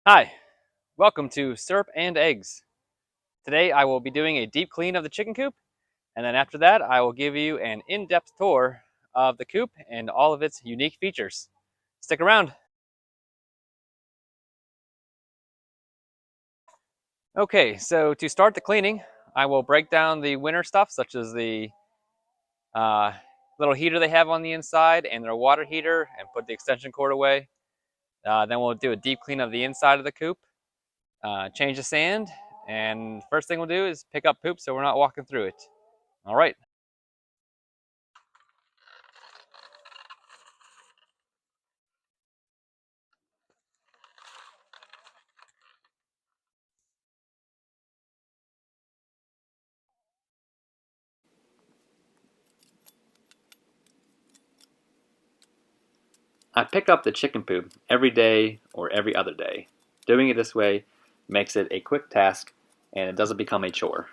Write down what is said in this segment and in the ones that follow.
Hi, welcome to Syrup and Eggs. Today I will be doing a deep clean of the chicken coop, and then after that I will give you an in-depth tour of the coop and all of its unique features. Stick around. Okay, so to start the cleaning, I will break down the winter stuff such as the uh, little heater they have on the inside and their water heater and put the extension cord away. Then we'll do a deep clean of the inside of the coop, change the sand, and first thing we'll do is pick up poop so we're not walking through it. All right. I pick up the chicken poop every day or every other day. Doing it this way makes it a quick task and it doesn't become a chore.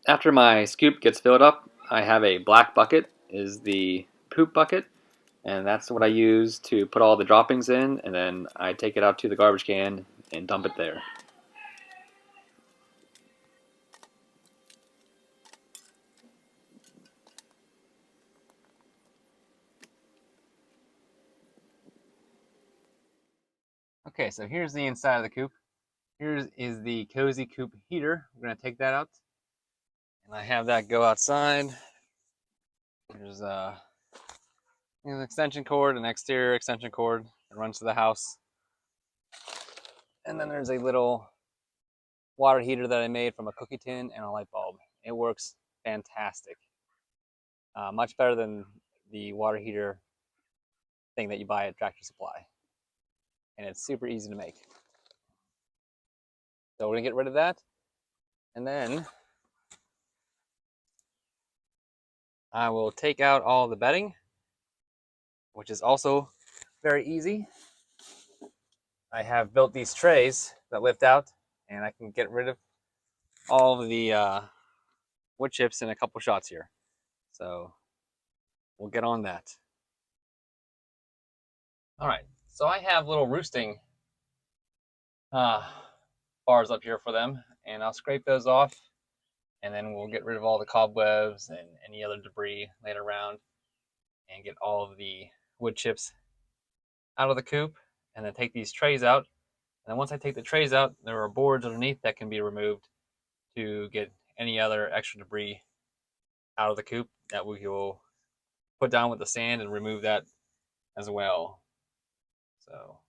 After my scoop gets filled up, I have a black bucket, is the poop bucket, and that's what I use to put all the droppings in, and then I take it out to the garbage can and dump it there. Okay, so here's the inside of the coop. Here is the Cozy Coop heater. We're going to take that out, and I have that go outside. There's an extension cord, an exterior extension cord that runs to the house. And then there's a little water heater that I made from a cookie tin and a light bulb. It works fantastic. Much better than the water heater thing that you buy at Tractor Supply. And it's super easy to make. So we're gonna get rid of that. And then I will take out all the bedding, which is also very easy. I have built these trays that lift out, and I can get rid of all of the wood chips in a couple shots here. So we'll get on that. All right, so I have little roosting uh, bars up here for them, and I'll scrape those off, and then we'll get rid of all the cobwebs and any other debris laid around, and get all of the wood chips out of the coop, and then take these trays out. And then once I take the trays out, there are boards underneath that can be removed to get any other extra debris out of the coop that we will put down with the sand and remove that as well. So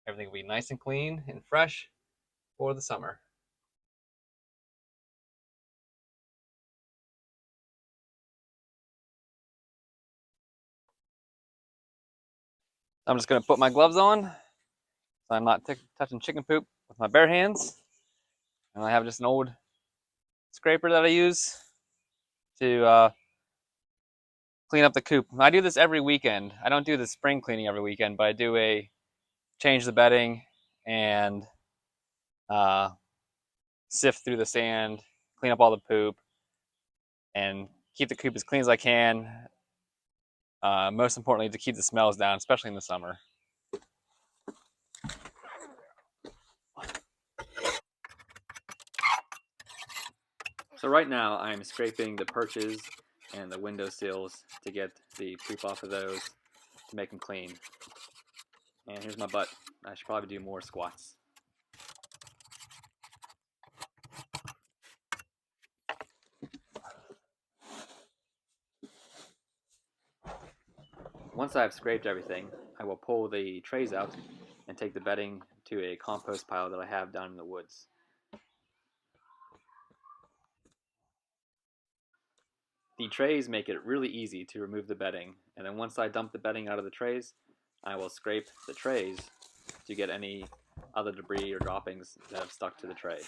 everything will be nice and clean and fresh for the summer. I'm just going to put my gloves on so I'm not touching chicken poop with my bare hands. And I have just an old scraper that I use to clean up the coop. I do this every weekend. I don't do the spring cleaning every weekend, but I do a change the bedding and uh, sift through the sand, clean up all the poop, and keep the coop as clean as I can. Most importantly, to keep the smells down, especially in the summer. So right now I'm scraping the perches and the window sills to get the poop off of those to make them clean. And here's my butt. I should probably do more squats. Once I've scraped everything, I will pull the trays out and take the bedding to a compost pile that I have down in the woods. The trays make it really easy to remove the bedding, and then once I dump the bedding out of the trays, I will scrape the trays to get any other debris or droppings that have stuck to the tray.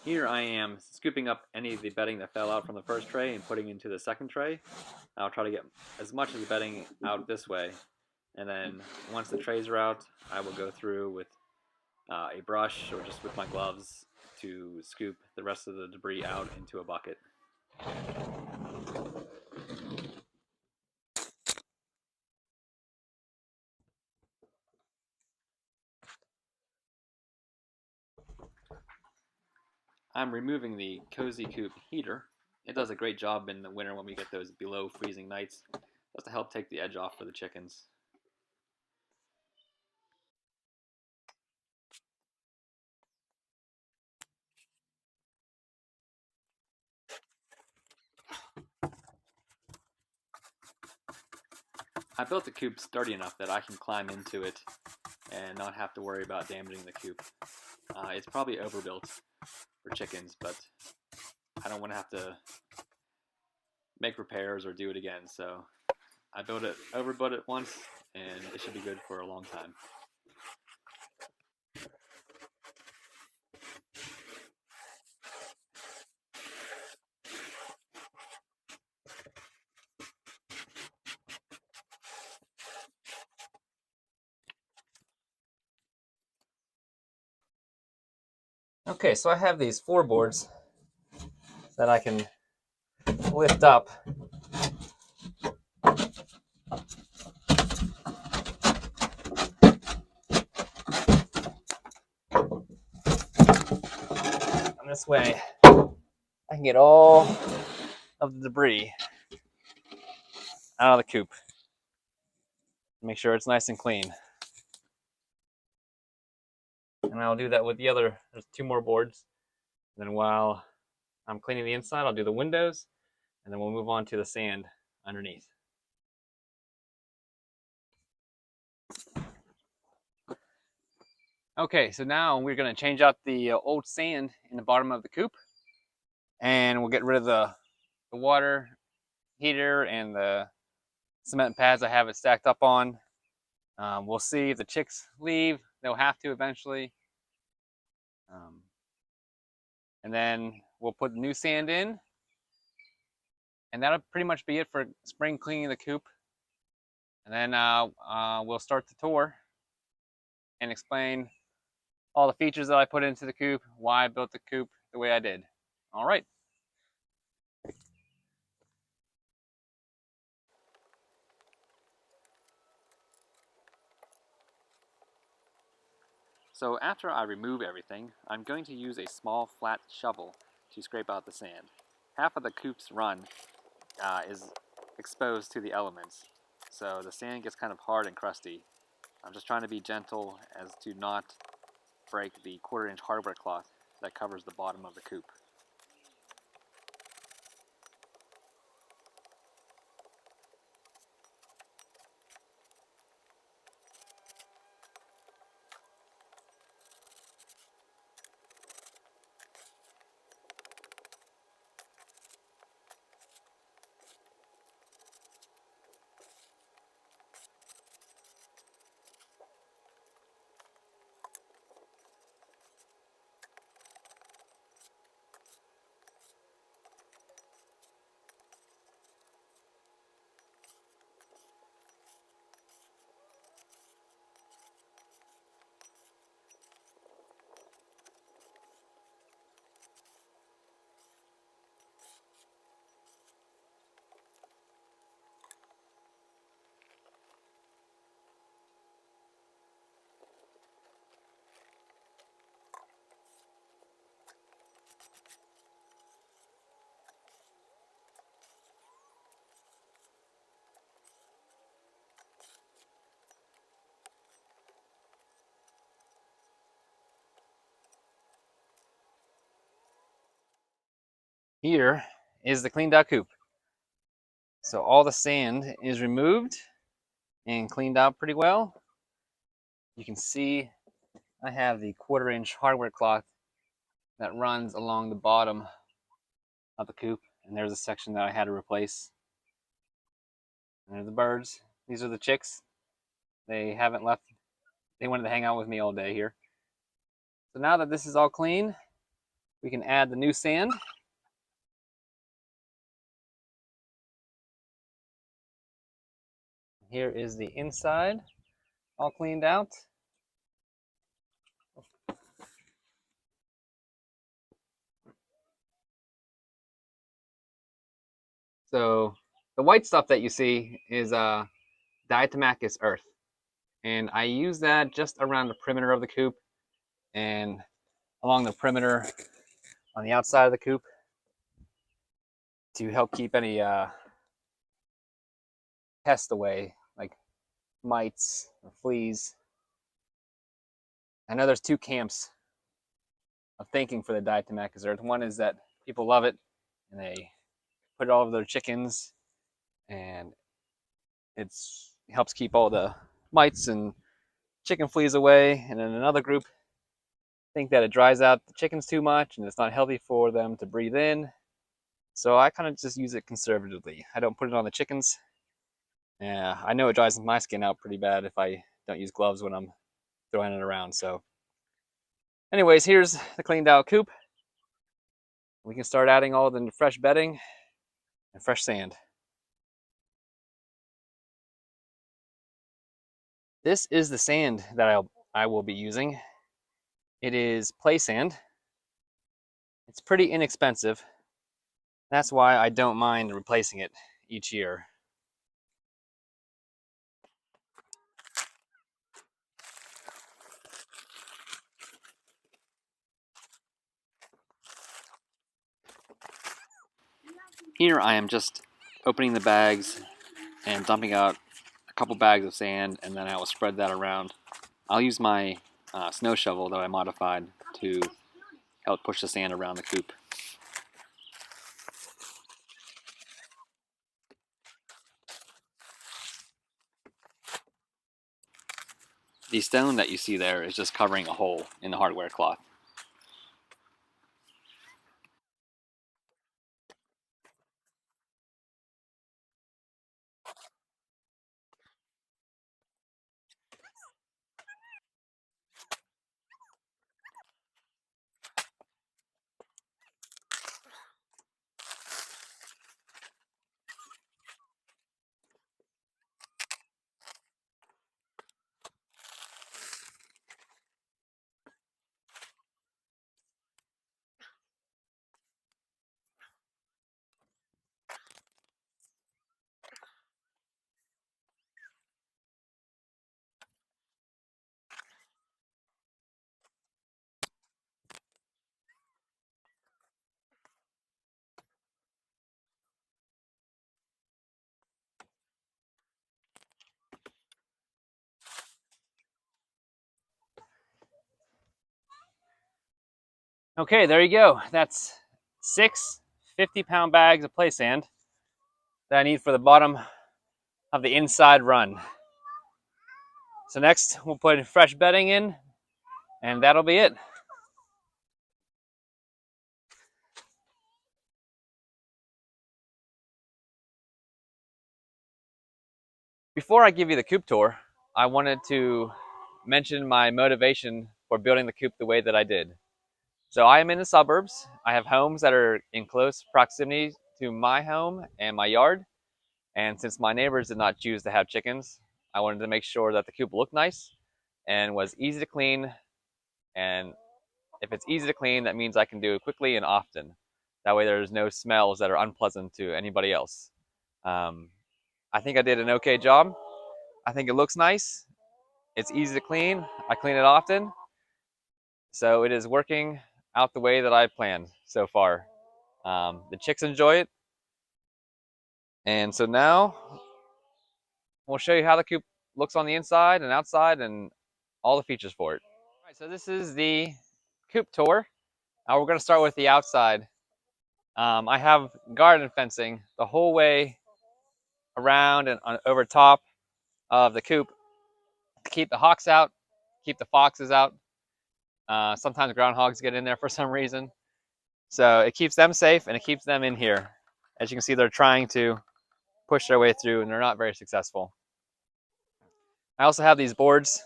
Here I am scooping up any of the bedding that fell out from the first tray and putting into the second tray. I'll try to get as much of the bedding out this way, and then once the trays are out, I will go through with a brush or just with my gloves to scoop the rest of the debris out into a bucket. I'm removing the Cozy Coop heater. It does a great job in the winter when we get those below freezing nights, just to help take the edge off for the chickens. I built the coop sturdy enough that I can climb into it and not have to worry about damaging the coop. It's probably overbuilt for chickens, but I don't want to have to make repairs or do it again, so I overbuilt it once, and it should be good for a long time. Okay, so I have these floorboards that I can lift up. And this way, I can get all of the debris out of the coop. Make sure it's nice and clean. And I'll do that with the other, there's 2 more boards. And then while I'm cleaning the inside, I'll do the windows, and then we'll move on to the sand underneath. Okay, so now we're going to change out the old sand in the bottom of the coop, and we'll get rid of the water heater and the cement pads I have it stacked up on. We'll see if the chicks leave. They'll have to eventually. And then we'll put the new sand in, and that'll pretty much be it for spring cleaning the coop. And then we'll start the tour and explain all the features that I put into the coop, why I built the coop the way I did. All right. So after I remove everything, I'm going to use a small flat shovel to scrape out the sand. Half of the coop's run is exposed to the elements, so the sand gets kind of hard and crusty. I'm just trying to be gentle as to not break the 1/4-inch hardware cloth that covers the bottom of the coop. Here is the cleaned out coop. So all the sand is removed and cleaned out pretty well. You can see I have the 1/4-inch hardware cloth that runs along the bottom of the coop, and there's a section that I had to replace. And there's the birds. These are the chicks. They haven't left. They wanted to hang out with me all day here. So now that this is all clean, we can add the new sand. Here is the inside, all cleaned out. So the white stuff that you see is diatomaceous earth, and I use that just around the perimeter of the coop and along the perimeter on the outside of the coop to help keep any pests away, like mites or fleas. I know there's two camps of thinking for the diatomaceous earth. One is that people love it and they put it all over their chickens, and it helps keep all the mites and chicken fleas away. And then another group think that it dries out the chickens too much and it's not healthy for them to breathe in. So I kind of just use it conservatively. I don't put it on the chickens. Yeah, I know it dries my skin out pretty bad if I don't use gloves when I'm throwing it around. So anyways, here's the cleaned out coop. We can start adding all the fresh bedding and fresh sand. This is the sand that I will be using. It is play sand. It's pretty inexpensive. That's why I don't mind replacing it each year. Here I am just opening the bags and dumping out a couple bags of sand, and then I will spread that around. I'll use my snow shovel that I modified to help push the sand around the coop. The stone that you see there is just covering a hole in the hardware cloth. Okay, there you go. That's 6 50-pound bags of play sand that I need for the bottom of the inside run. So next, we'll put fresh bedding in, and that'll be it. Before I give you the coop tour, I wanted to mention my motivation for building the coop the way that I did. So I am in the suburbs. I have homes that are in close proximity to my home and my yard. And since my neighbors did not choose to have chickens, I wanted to make sure that the coop looked nice and was easy to clean. And if it's easy to clean, that means I can do it quickly and often. That way there's no smells that are unpleasant to anybody else. I think I did an okay job. I think it looks nice. It's easy to clean. I clean it often. So it is working out the way that I planned so far. The chicks enjoy it. And so now we'll show you how the coop looks on the inside and outside and all the features for it. All right, so this is the coop tour. We're going to start with the outside. I have garden fencing the whole way around and over top of the coop to keep the hawks out, keep the foxes out. Sometimes groundhogs get in there for some reason. So it keeps them safe and it keeps them in here. As you can see, they're trying to push their way through and they're not very successful. I also have these boards.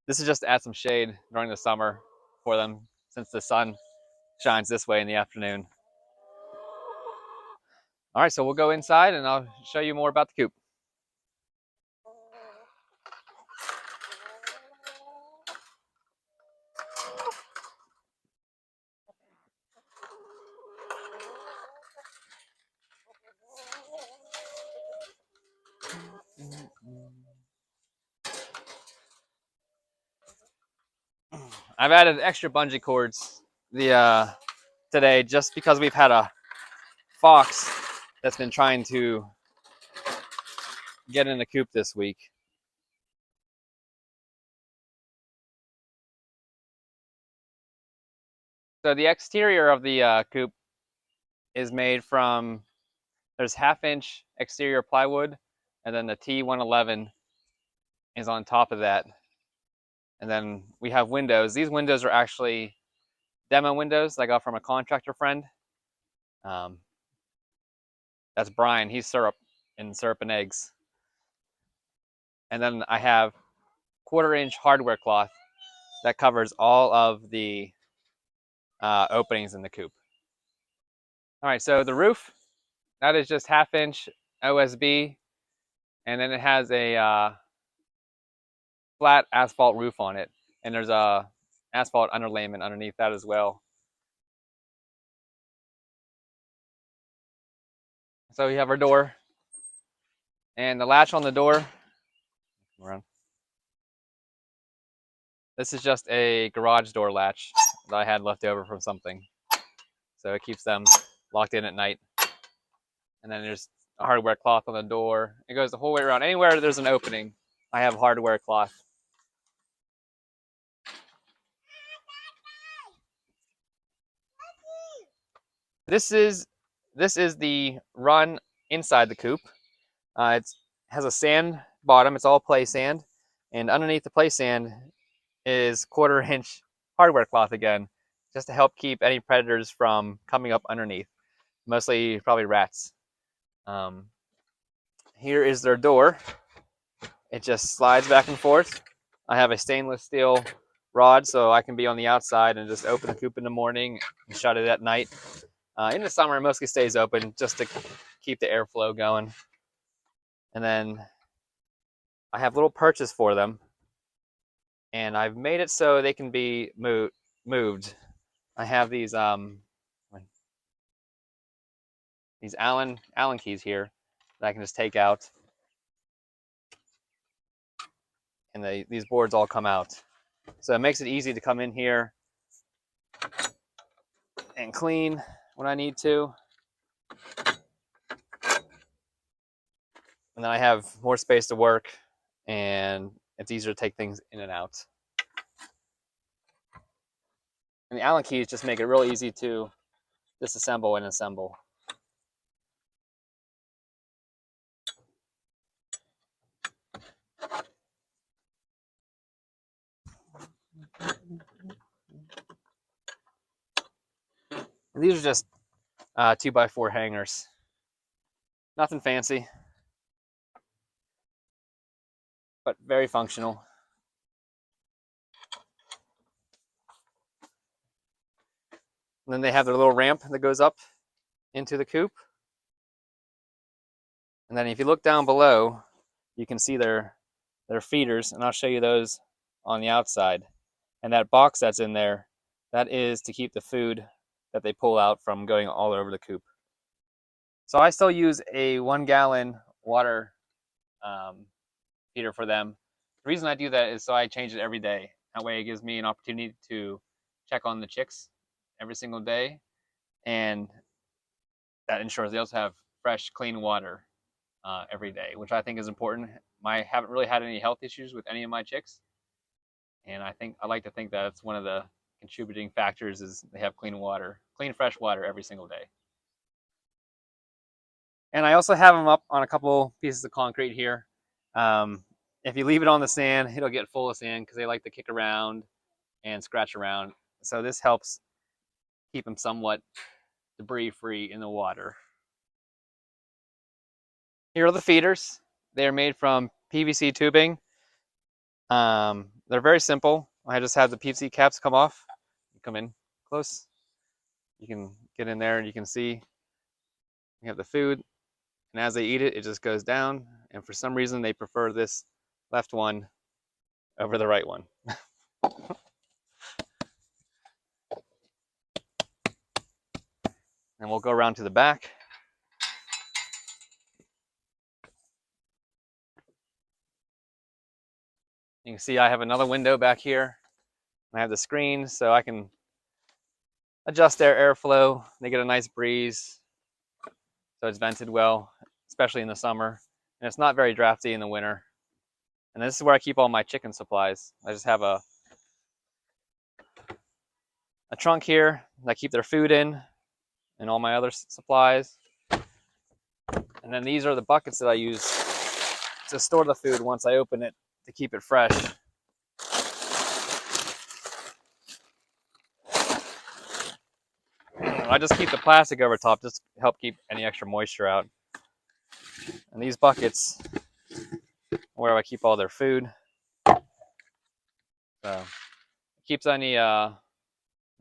This is just to add some shade during the summer for them since the sun shines this way in the afternoon. All right, so we'll go inside and I'll show you more about the coop. I've added extra bungee cords today just because we've had a fox that's been trying to get in the coop this week. So the exterior of the coop is made from, there's 1/2 inch exterior plywood, and then the T111 is on top of that. And then we have windows. These windows are actually demo windows that I got from a contractor friend. That's Brian. He's syrup and eggs. And then I have 1/4 inch hardware cloth that covers all of the openings in the coop. All right, so the roof, that is just 1/2 inch OSB, and then it has a flat asphalt roof on it, and there's a asphalt underlayment underneath that as well. So we have our door, and the latch on the door. This is just a garage door latch that I had left over from something, so it keeps them locked in at night. And then there's a hardware cloth on the door. It goes the whole way around. Anywhere there's an opening, I have hardware cloth. This is the run inside the coop. It has a sand bottom. It's all play sand, and underneath the play sand is 1/4 inch hardware cloth again, just to help keep any predators from coming up underneath. Mostly probably rats. Here is their door. It just slides back and forth. I have a stainless steel rod, so I can be on the outside and just open the coop in the morning and shut it at night. In the summer, it mostly stays open just to keep the airflow going. And then I have little perches for them, and I've made it so they can be moved. I have these Allen keys here that I can just take out, and these boards all come out. So it makes it easy to come in here and clean when I need to. And then I have more space to work, and it's easier to take things in and out. And the Allen keys just make it real easy to disassemble and assemble. And these are just 2x4 hangers. Nothing fancy, but very functional. And then they have their little ramp that goes up into the coop. And then if you look down below, you can see their feeders, and I'll show you those on the outside. And that box that's in there, that is to keep the food that they pull out from going all over the coop. So I still use a 1-gallon water feeder for them. The reason I do that is so I change it every day. That way it gives me an opportunity to check on the chicks every single day, and that ensures they also have fresh, clean water every day, which I think is important. I haven't really had any health issues with any of my chicks, and I like to think that it's one of the contributing factors is they have clean water, clean fresh water every single day. And I also have them up on a couple pieces of concrete here. If you leave it on the sand, it'll get full of sand because they like to kick around and scratch around. So this helps keep them somewhat debris free in the water. Here are the feeders. They are made from PVC tubing. They're very simple. I just have the PVC caps come off. Come in close. You can get in there and you can see you have the food. And as they eat it, it just goes down. And for some reason, they prefer this left one over the right one. And we'll go around to the back. You can see I have another window back here. I have the screen so I can adjust their airflow. They get a nice breeze, so it's vented well, especially in the summer. And it's not very drafty in the winter. And this is where I keep all my chicken supplies. I just have a trunk here that I keep their food in and all my other supplies. And then these are the buckets that I use to store the food once I open it to keep it fresh. I just keep the plastic over top just to help keep any extra moisture out. And these buckets are where I keep all their food. So it keeps any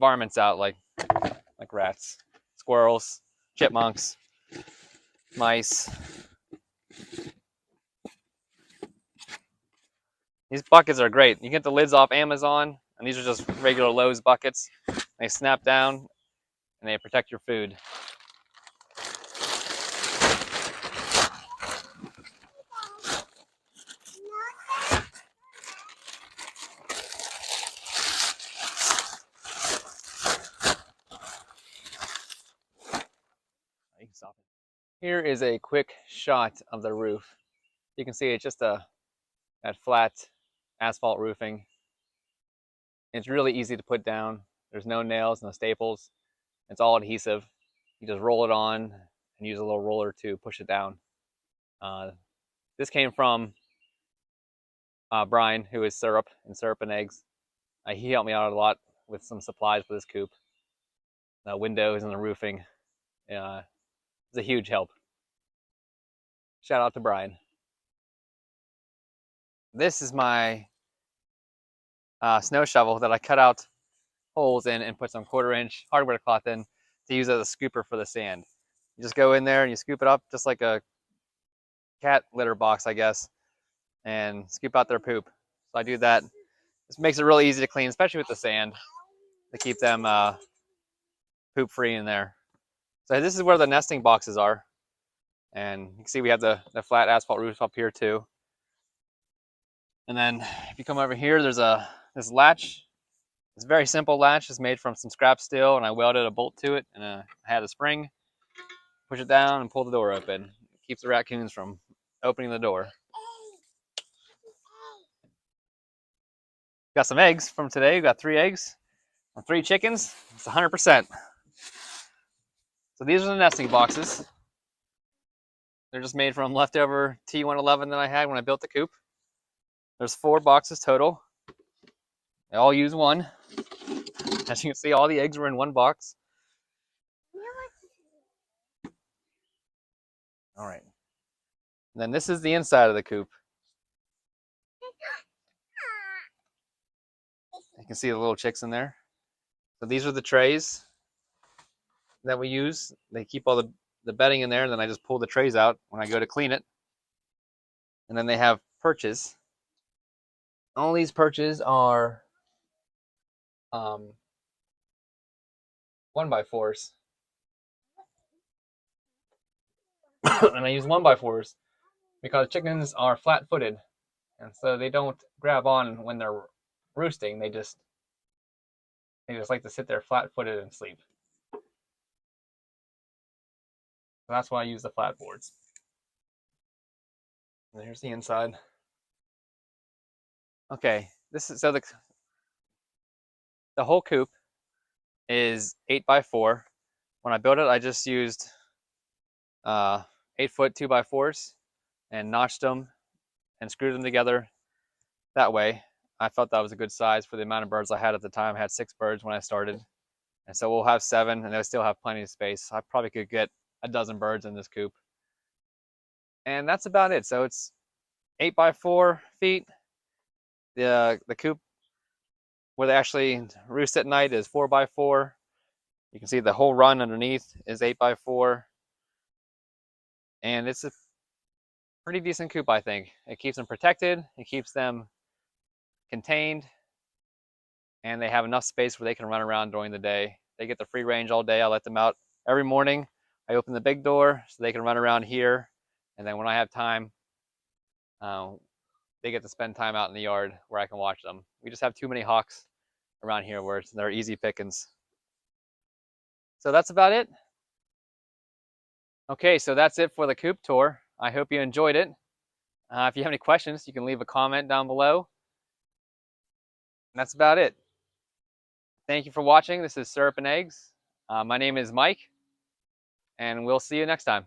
varmints out like rats, squirrels, chipmunks, mice. These buckets are great. You get the lids off Amazon, and these are just regular Lowe's buckets. They snap down and they protect your food. Here is a quick shot of the roof. You can see it's just that flat asphalt roofing. It's really easy to put down. There's no nails, no staples. It's all adhesive. You just roll it on and use a little roller to push it down. This came from Brian, who is Syrup and Eggs. He helped me out a lot with some supplies for this coop. The windows and the roofing. It's a huge help. Shout out to Brian. This is my snow shovel that I cut out holes in and put some 1/4-inch hardware cloth in to use as a scooper for the sand. You just go in there and you scoop it up just like a cat litter box, I guess, and scoop out their poop. So I do that. This makes it really easy to clean, especially with the sand, to keep them poop free in there. So this is where the nesting boxes are. And you can see we have the flat asphalt roof up here too. And then if you come over here, there's this latch. It's a very simple latch. It's made from some scrap steel, and I welded a bolt to it, and I had a spring. Push it down and pull the door open. It keeps the raccoons from opening the door. Got some eggs from today. We got 3 eggs and 3 chickens. It's 100%. So these are the nesting boxes. They're just made from leftover T111 that I had when I built the coop. There's 4 boxes total. They all use one. As you can see, all the eggs were in one box. All right. And then this is the inside of the coop. You can see the little chicks in there. So these are the trays that we use. They keep all the bedding in there, and then I just pull the trays out when I go to clean it. And then they have perches. All these perches are 1x4s. And I use 1x4s because chickens are flat-footed, and so they don't grab on when they're roosting. They just like to sit there flat-footed and sleep. So that's why I use the flat boards. And here's the inside. Okay, this is so the whole coop is 8x4. When I built it, I just used 8-foot 2x4s and notched them and screwed them together that way. I felt that was a good size for the amount of birds I had at the time. I had 6 birds when I started, and so we'll have 7, and I still have plenty of space. I probably could get a dozen birds in this coop, and that's about it. So it's 8x4 feet. The coop where they actually roost at night is 4x4. You can see the whole run underneath is 8x4, and it's a pretty decent coop, I think. It keeps them protected, it keeps them contained, and they have enough space where they can run around during the day. They get the free range all day. I let them out every morning I open the big door so they can run around here, and then when I have time, uh, they get to spend time out in the yard where I can watch them. We just have too many hawks around here where they're easy pickings. So that's about it. Okay, so that's it for the coop tour. I hope you enjoyed it. If you have any questions, you can leave a comment down below. And that's about it. Thank you for watching. This is Syrup and Eggs. My name is Mike, and we'll see you next time.